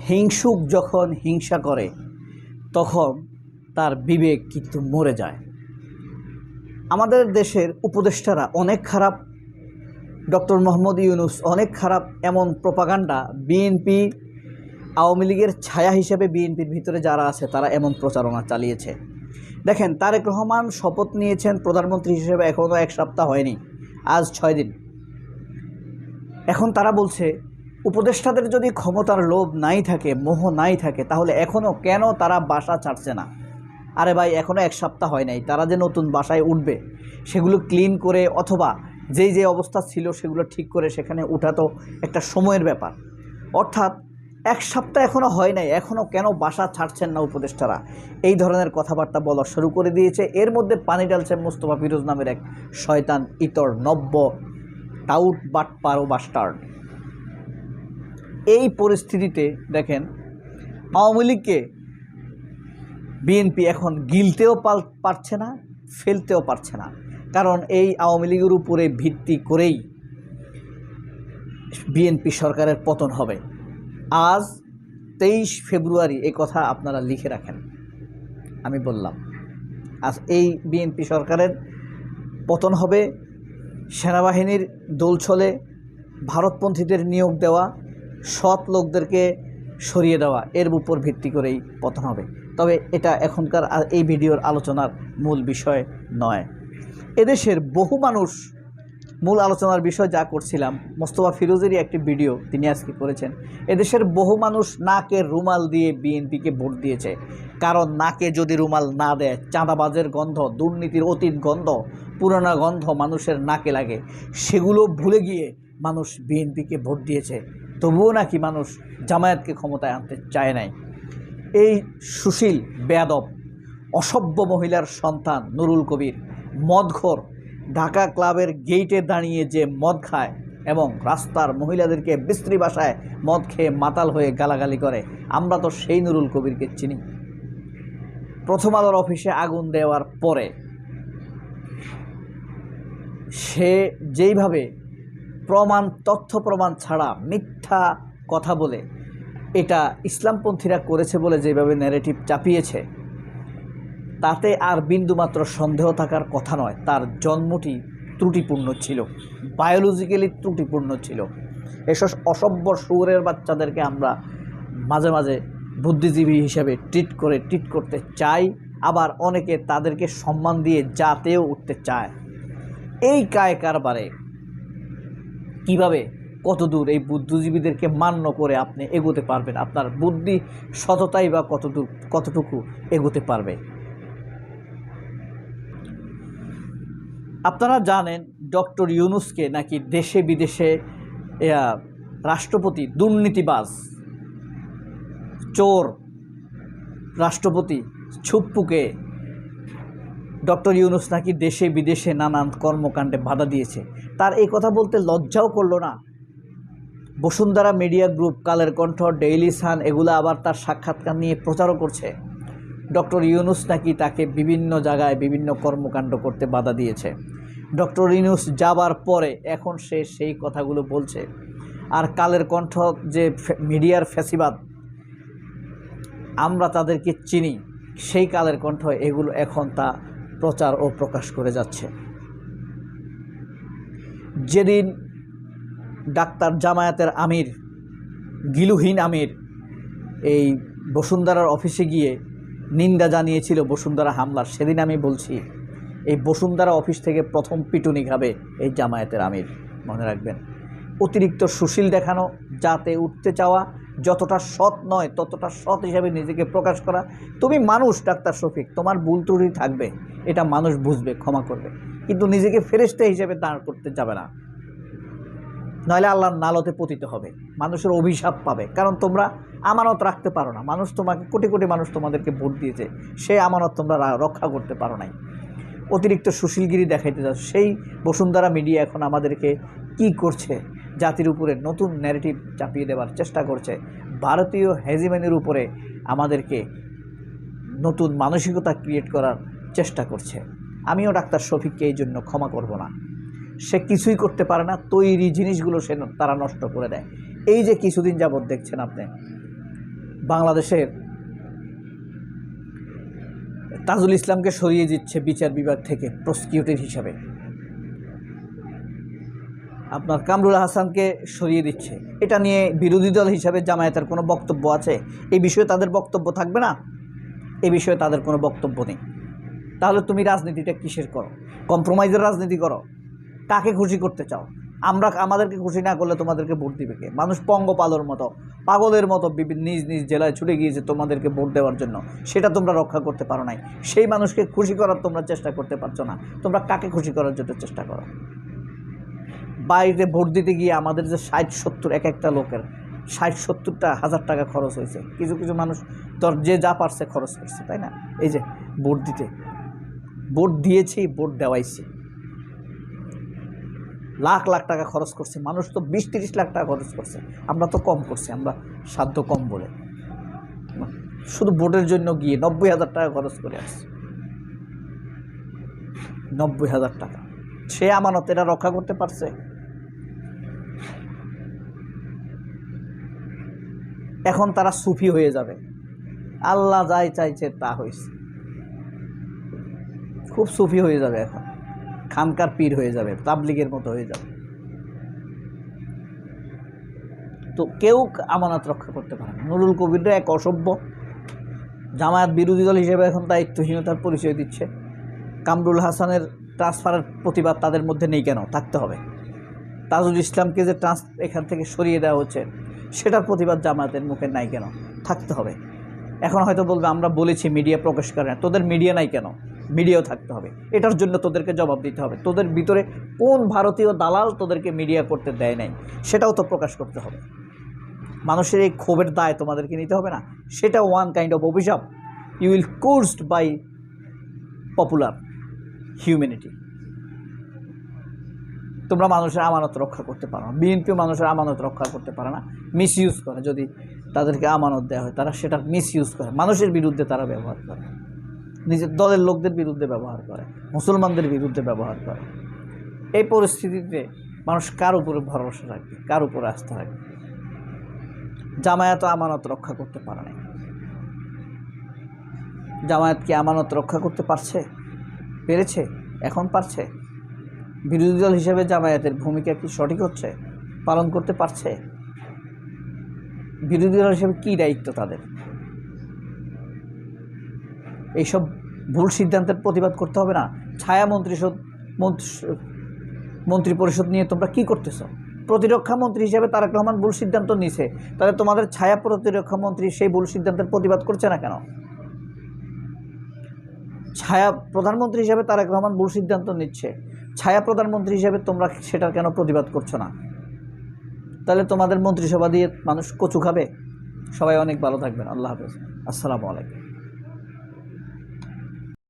হিংসুক যখন হিংসা করে তখন তার বিবেক কিন্তু মরে যায়। আমাদের দেশের উপদেষ্টারা অনেক খারাপ, ডক্টর মোহাম্মদ ইউনূস অনেক খারাপ, এমন প্রপাগান্ডা বিএনপি আওয়ামী লীগের ছায়া হিসেবে বিএনপির ভিতরে যারা আছে তারা এমন প্রচারণা চালিয়েছে। দেখেন, তারেক রহমান শপথ নিয়েছেন প্রধানমন্ত্রী হিসেবে এখনও 1 সপ্তাহ হয়নি, আজ 6 দিন। এখন তারা বলছে উপদেষ্টাদের যদি ক্ষমতার লোভ নাই থাকে, মোহ নাই থাকে, তাহলে এখনও কেন তারা বাসা ছাড়ছে না? আরে ভাই, এখনও 1 সপ্তাহ হয় নাই, তারা যে নতুন বাসায় উঠবে সেগুলো ক্লিন করে অথবা যে অবস্থা ছিল সেগুলো ঠিক করে সেখানে ওঠা তো একটা সময়ের ব্যাপার। অর্থাৎ 1 সপ্তাহ এখনও হয় নাই, এখনও কেন বাসা ছাড়ছেন না উপদেষ্টারা? এই ধরনের কথাবার্তা বলা শুরু করে দিয়েছে। এর মধ্যে পানি ঢালছে মোস্তফা ফিরোজ নামের এক শয়তান, ইতর, নব্য, টাউট, বাটপার ও বাস্টার্ড। এই পরিস্থিতিতে দেখেন, আওয়ামী লীগকে বিএনপি এখন গিলতেও পারছে না, ফেলতেও পারছে না, কারণ এই আওয়ামী লীগের উপরে ভিত্তি করেই বিএনপি সরকারের পতন হবে। আজ 23 ফেব্রুয়ারি, এই কথা আপনারা লিখে রাখেন। আমি বললাম আজ এই বিএনপি সরকারের পতন হবে। সেনাবাহিনীর দোলছলে ভারতপন্থীদের নিয়োগ দেওয়া, সৎ লোকদেরকে সরিয়ে দেওয়া, এর উপর ভিত্তি করেই পতন হবে। তবে এটা এখনকার এই ভিডিওর আলোচনার মূল বিষয় নয়। এদেশের বহু মানুষ, মূল আলোচনার বিষয় যা করছিলাম, মোস্তফা ফিরোজেরই একটি ভিডিও তিনি আজকে করেছেন। এদেশের বহু মানুষ নাকের রুমাল দিয়ে বিএনপিকে ভোট দিয়েছে, কারণ নাকে যদি রুমাল না দেয় চাঁদাবাজের গন্ধ, দুর্নীতির অতীত গন্ধ, পুরানো গন্ধ মানুষের নাকে লাগে, সেগুলো ভুলে গিয়ে মানুষ বিএনপিকে ভোট দিয়েছে। তবুও নাকি মানুষ জামায়াতকে ক্ষমতায় আনতে চায় নাই। এই সুশীল, বেয়াদব, অসভ্য মহিলার সন্তান নুরুল কবির মদখোর, ঢাকা ক্লাবের গেইটে দাঁড়িয়ে যে মদ খায় এবং রাস্তার মহিলাদেরকে বিশ্রী ভাষায় মদ খেয়ে মাতাল হয়ে গালাগালি করে, আমরা তো সেই নুরুল কবিরকে চিনি। প্রথম আলোর অফিসে আগুন দেওয়ার পরে সে যেইভাবে তথ্য প্রমাণ ছাড়া মিথ্যা কথা বলে এটা ইসলামপন্থীরা করেছে বলে যেভাবে ন্যারেটিভ চাপিয়েছে, তাতে আর বিন্দুমাত্র সন্দেহ থাকার কথা নয়। তার জন্মটি ত্রুটিপূর্ণ ছিল, বায়োলজিক্যালি ত্রুটিপূর্ণ ছিল। এসব অসভ্য শুয়োরের বাচ্চাদেরকে আমরা মাঝে মাঝে বুদ্ধিজীবী হিসেবে ট্রিট করতে চাই, আবার অনেকে তাদেরকে সম্মান দিয়ে জাতেও উঠতে চায়। এই কায় কারবারে কীভাবে, কতদূর এই বুদ্ধিজীবীদেরকে মান্য করে আপনি এগোতে পারবেন? আপনার বুদ্ধি সততাই বা কতটুকু এগোতে পারবে? আপনারা জানেন ডক্টর ইউনূসকে নাকি দেশে বিদেশে রাষ্ট্রপতি, দুর্নীতিবাজ, চোর রাষ্ট্রপতি ছুপ্পুকে ডক্টর ইউনূস নাকি দেশে বিদেশে নানান কর্মকাণ্ডে বাধা দিয়েছে। তার এই কথা বলতে লজ্জাও করলো না। Bashundhara media group, Kaler Kantho, Daily Sun এগুলো আবার তার সাক্ষাৎকার নিয়ে প্রচারও করছে ডক্টর ইউনূস নাকি তাকে বিভিন্ন জায়গায় বিভিন্ন কর্মকাণ্ড করতে বাধা দিয়েছে। ডক্টর ইউনূস যাবার পরে এখন সে সেই কথাগুলো বলছে। আর কালের কণ্ঠ যে মিডিয়ার ফ্যাসিবাদ, আমরা তাদেরকে চিনি, সেই কালের কণ্ঠ এগুলো এখন তা প্রচার ও প্রকাশ করে যাচ্ছে। যেদিন ডাক্তার জামায়াতের আমির, গিলুহীন আমির, এই বসুন্ধরার অফিসে গিয়ে নিন্দা জানিয়েছিল বসুন্ধরা হামলার, সেদিন আমি বলছি এই বসুন্ধরা অফিস থেকে প্রথম পিটুনি খাবে এই জামায়াতের আমির, মনে রাখবেন। অতিরিক্ত সুশীল দেখানো, যাতে উঠতে চাওয়া, যতটা সৎ নয় ততটা সৎ হিসাবে নিজেকে প্রকাশ করা। তুমি মানুষ ডাক্তার শফিক, তোমার ভুল ত্রুটি থাকবে, এটা মানুষ বুঝবে, ক্ষমা করবে, কিন্তু নিজেকে ফেরেশতা হিসেবে দাঁড় করতে যাবে না, নইলে আল্লাহর নালতে পতিত হবে, মানুষের অভিশাপ পাবে। কারণ তোমরা আমানত রাখতে পারো না। মানুষ তোমাকে, কোটি কোটি মানুষ তোমাদেরকে ভোট দিয়েছে, সেই আমানত তোমরা রক্ষা করতে পারো নাই। অতিরিক্ত সুশীলগিরি দেখাইতে যাও। সেই বসুন্ধরা মিডিয়া এখন আমাদেরকে কি করছে? জাতির উপরে নতুন ন্যারেটিভ চাপিয়ে দেওয়ার চেষ্টা করছে, ভারতীয় হেজিমনির উপরে আমাদেরকে নতুন মানসিকতা ক্রিয়েট করার চেষ্টা করছে। আমিও ডাক্তার শফিককে এই জন্য ক্ষমা করব না। সে কিছুই করতে পারে না, তৈরি জিনিসগুলো তারা নষ্ট করে দেয়। এই যে কিছুদিন যাবৎ দেখছেন আপনি বাংলাদেশের তাজুল ইসলামকে সরিয়ে দিচ্ছে বিচার বিভাগ থেকে প্রসিকিউটর হিসাবে, আপনার কামরুল হাসানকে সরিয়ে দিচ্ছে। এটা নিয়ে বিরোধী দল হিসাবে জামায়াতের কোনো বক্তব্য আছে? এই বিষয়ে তাদের বক্তব্য থাকবে না? এই বিষয়ে তাদের কোনো বক্তব্য নেই। তাহলে তুমি রাজনীতিটা কিসের করো? কম্প্রোমাইজের রাজনীতি করো? কাকে খুশি করতে চাও? আমাদেরকে খুশি না করলে তোমাদেরকে ভোট দিবে কে? মানুষ পঙ্গপালের মতো, পাগলের মতো নিজ নিজ জেলায় ছুটে গিয়েছে তোমাদেরকে ভোট দেওয়ার জন্য, সেটা তোমরা রক্ষা করতে পারো নাই। সেই মানুষকে খুশি করার তোমরা চেষ্টা করতে পারছো না। তোমরা কাকে খুশি করার জন্য চেষ্টা করো? বাইরে ভোট দিতে গিয়ে আমাদের যে 60-70 এক একটা লোকের 60-70টা হাজার টাকা খরচ হয়েছে। কিছু কিছু মানুষ তোর যে যা পারছে খরচ করছে, তাই না? এই যে ভোট দিতে, ভোট দিয়েছি, ভোট দেওয়াইছি, লাখ লাখ টাকা খরচ করছে মানুষ, তো 20-30 লাখ টাকা খরচ করছে। আমরা তো কম করছি, আমরা সাধ্য কম বলে শুধু ভোটের জন্য গিয়ে 90,000 টাকা খরচ করে আসছে। 90,000 টাকা সে আমানত, এটা রক্ষা করতে পারছে? এখন তারা সুফি হয়ে যাবে। আল্লাহ যাই চাইছে তা হয়েছে, খুব সুফি হয়ে যাবে। এখন খানকার পীর হয়ে যাবে, তাবলিগের মতো হয়ে যাবে। তো কেউ আমানত রক্ষা করতে পারে না। নুরুল কবিররা এক অসভ্য, জামায়াত বিরোধী দল হিসেবে এখন দায়িত্বহীনতার পরিচয় দিচ্ছে। কামরুল হাসানের ট্রান্সফারের প্রতিবাদ তাদের মধ্যে নেই কেন? থাকতে হবে। তাজুল ইসলামকে যে এখান থেকে সরিয়ে দেওয়া হচ্ছে, সেটার প্রতিবাদ জামায়াতের মুখে নাই কেন? থাকতে হবে। এখন হয়তো বলবে আমরা বলেছি, মিডিয়া প্রকাশ করে না। তোদের মিডিয়া নাই কেন? মিডিয়াও থাকতে হবে। এটার জন্য তোদেরকে জবাব দিতে হবে। তোদের ভিতরে কোন ভারতীয় দালাল তোদেরকে মিডিয়া করতে দেয় নাই, সেটাও তো প্রকাশ করতে হবে। মানুষের এই ক্ষোভের দায় তোমাদেরকে নিতে হবে না? সেটা ওয়ান কাইন্ড অফ অভিশাপ। You will cursed by popular humanity. তোমরা মানুষের আমানত রক্ষা করতে পারো না। বিএনপিও মানুষের আমানত রক্ষা করতে পারে না, মিস ইউজ করে। যদি তাদেরকে আমানত দেওয়া হয়, তারা সেটা মিস ইউজ করে, মানুষের বিরুদ্ধে তারা ব্যবহার করে, নিজের দলের লোকদের বিরুদ্ধে ব্যবহার করে, মুসলমানদের বিরুদ্ধে ব্যবহার করে। এই পরিস্থিতিতে মানুষ কার উপরে ভরসা রাখবে, কার উপরে আস্থা রাখবে? জামায়াত আমানত রক্ষা করতে পারে না। জামায়াত কি আমানত রক্ষা করতে পারছে? পেরেছে? এখন পারছে? বিরোধী দল হিসেবে জামায়াতের ভূমিকা কি সঠিক হচ্ছে? পালন করতে পারছে? বিরোধী দল হিসেবে কী দায়িত্ব তাদের? এইসব ভুল সিদ্ধান্তের প্রতিবাদ করতে হবে না? ছায়া মন্ত্রী পরিষদ নিয়ে তোমরা কি করতেছ? প্রতিরক্ষা মন্ত্রী হিসেবে তারেক রহমান ভুল সিদ্ধান্ত নিছে, তাহলে তোমাদের ছায়া প্রতিরক্ষা মন্ত্রী সেই ভুল সিদ্ধান্তের প্রতিবাদ করছে না কেন? ছায়া প্রধানমন্ত্রী হিসেবে তারেক রহমান ভুল সিদ্ধান্ত নিচ্ছে, ছায়া প্রধানমন্ত্রী হিসেবে তোমরা সেটার কেন প্রতিবাদ করছো না? তাহলে তোমাদের মন্ত্রিসভা দিয়ে মানুষ কচু খাবে? সবাই অনেক ভালো থাকবেন। আল্লাহ হাফেজ। আসসালামু আলাইকুম।